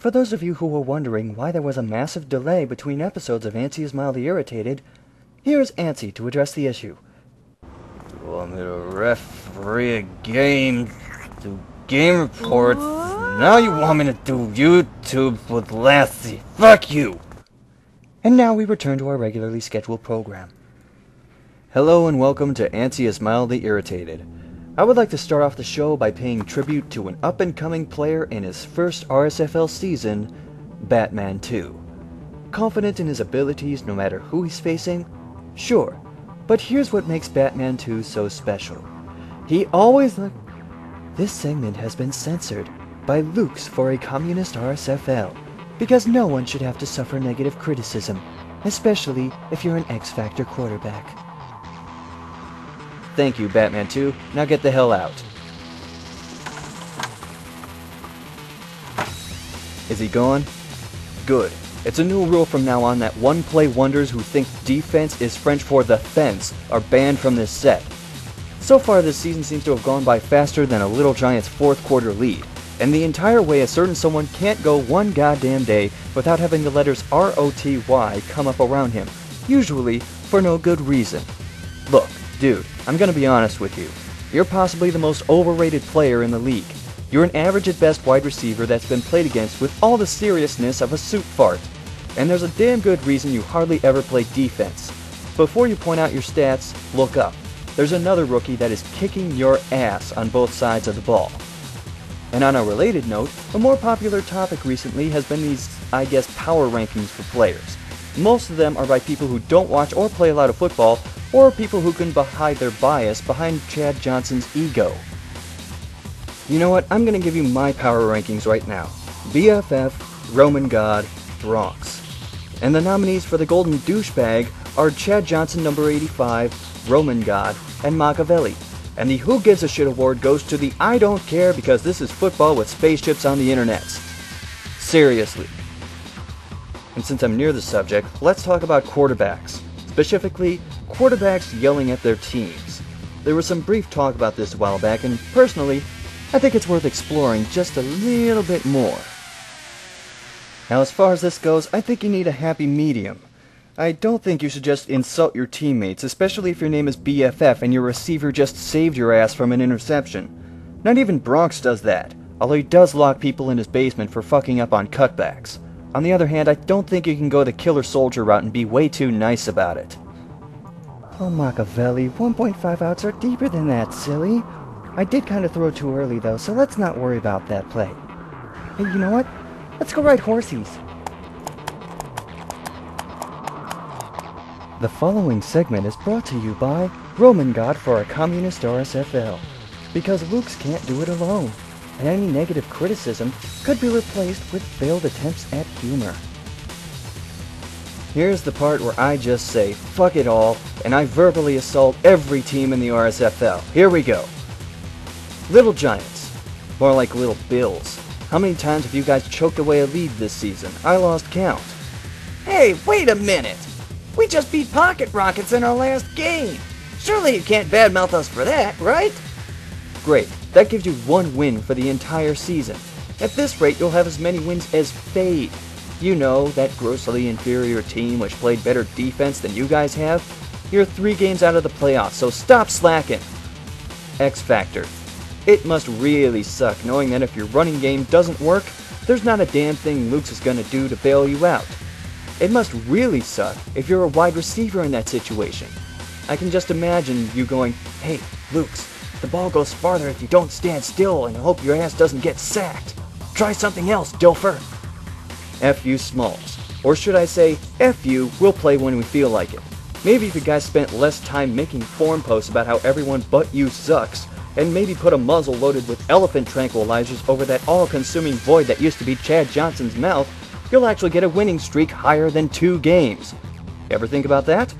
For those of you who were wondering why there was a massive delay between episodes of Antsy is Mildly Irritated, here's Antsy to address the issue. You want me to referee a game, do game reports, now you want me to do YouTube with Lassie. Fuck you! And now we return to our regularly scheduled program. Hello and welcome to Antsy is Mildly Irritated. I would like to start off the show by paying tribute to an up-and-coming player in his first RSFL season, Batman 2. Confident in his abilities no matter who he's facing? Sure, but here's what makes Batman 2 so special. He always This segment has been censored by Luke's for a communist RSFL, because no one should have to suffer negative criticism, especially if you're an X-Factor quarterback. Thank you, Batman 2. Now get the hell out. Is he gone? Good. It's a new rule from now on that one-play wonders who think defense is French for the fence are banned from this set. So far this season seems to have gone by faster than a Little Giant's fourth quarter lead, and the entire way a certain someone can't go one goddamn day without having the letters R-O-T-Y come up around him, usually for no good reason. Look, dude, I'm gonna be honest with you. You're possibly the most overrated player in the league. You're an average at best wide receiver that's been played against with all the seriousness of a soup fart. And there's a damn good reason you hardly ever play defense. Before you point out your stats, look up. There's another rookie that is kicking your ass on both sides of the ball. And on a related note, a more popular topic recently has been these, I guess, power rankings for players. Most of them are by people who don't watch or play a lot of football, or people who can hide their bias behind Chad Johnson's ego. You know what? I'm gonna give you my power rankings right now. BFF, Roman God, Bronx. And the nominees for the Golden Douchebag are Chad Johnson number 85, Roman God, and Machiavelli. And the Who Gives a Shit award goes to the I don't care because this is football with spaceships on the internets. Seriously. And since I'm near the subject, let's talk about quarterbacks. Specifically, quarterbacks yelling at their teams. There was some brief talk about this a while back, and personally, I think it's worth exploring just a little bit more. Now, as far as this goes, I think you need a happy medium. I don't think you should just insult your teammates, especially if your name is BFF and your receiver just saved your ass from an interception. Not even Bronx does that, although he does lock people in his basement for fucking up on cutbacks. On the other hand, I don't think you can go the killer soldier route and be way too nice about it. Oh, Machiavelli, 1.5 outs are deeper than that, silly. I did kind of throw too early, though, so let's not worry about that play. Hey, you know what? Let's go ride horsies. The following segment is brought to you by Roman God for a communist RSFL, because Luke's can't do it alone, and any negative criticism could be replaced with failed attempts at humor. Here's the part where I just say, fuck it all, and I verbally assault every team in the RSFL. Here we go. Little Giants. More like Little Bills. How many times have you guys choked away a lead this season? I lost count. Hey, wait a minute! We just beat Pocket Rockets in our last game! Surely you can't badmouth us for that, right? Great. That gives you one win for the entire season. At this rate, you'll have as many wins as Fade. You know, that grossly inferior team which played better defense than you guys have? You're 3 games out of the playoffs, so stop slacking. X Factor. It must really suck knowing that if your running game doesn't work, there's not a damn thing Luke's is gonna do to bail you out. It must really suck if you're a wide receiver in that situation. I can just imagine you going, hey, Luke's, the ball goes farther if you don't stand still and hope your ass doesn't get sacked. Try something else, Dilfer. F you Smalls. Or should I say, F you, we'll play when we feel like it. Maybe if you guys spent less time making forum posts about how everyone but you sucks, and maybe put a muzzle loaded with elephant tranquilizers over that all-consuming void that used to be Chad Johnson's mouth, you'll actually get a winning streak higher than 2 games. Ever think about that?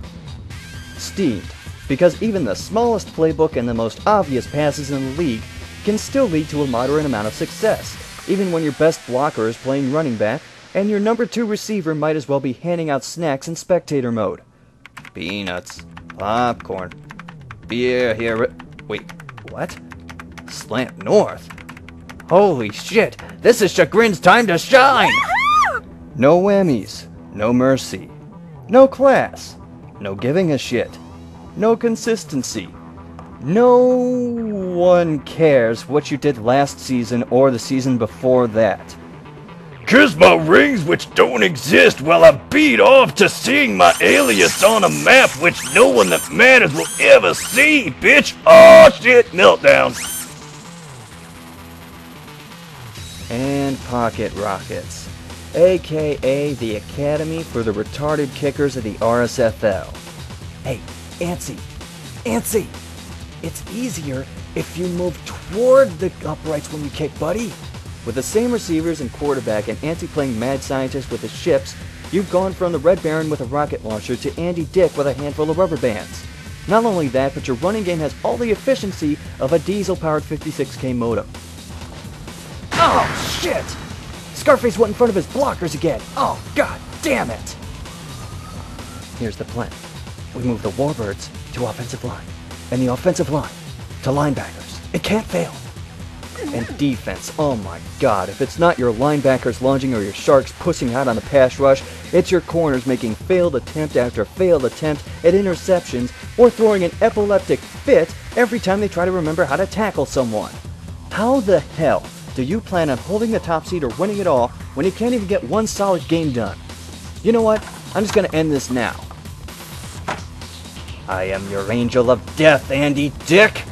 Steamed, because even the smallest playbook and the most obvious passes in the league can still lead to a moderate amount of success, even when your best blocker is playing running back, and your number 2 receiver might as well be handing out snacks in spectator mode. Peanuts, popcorn, beer here. Wait, what? Slant North? Holy shit, this is Chagrin's time to shine! No whammies, no mercy, no class, no giving a shit, no consistency. No one cares what you did last season or the season before that. Kiss my rings which don't exist while I beat off to seeing my alias on a map which no one that matters will ever see, bitch! Oh shit, meltdown! And Pocket Rockets, aka the Academy for the Retarded Kickers of the RSFL. Hey, Antsy! Antsy! It's easier if you move toward the uprights when you kick, buddy. With the same receivers and quarterback and Antsy playing mad scientist with his ships, you've gone from the Red Baron with a rocket launcher to Andy Dick with a handful of rubber bands. Not only that, but your running game has all the efficiency of a diesel-powered 56K modem. Oh, shit! Scarface went in front of his blockers again. Oh, god damn it! Here's the plan. We move the Warbirds to offensive line, and the offensive line to linebackers. It can't fail. And defense, oh my god, if it's not your linebackers lunging or your sharks pushing out on the pass rush, it's your corners making failed attempt after failed attempt at interceptions or throwing an epileptic fit every time they try to remember how to tackle someone. How the hell do you plan on holding the top seed or winning it all when you can't even get one solid game done? You know what? I'm just gonna end this now. I am your angel of death, Andy Dick!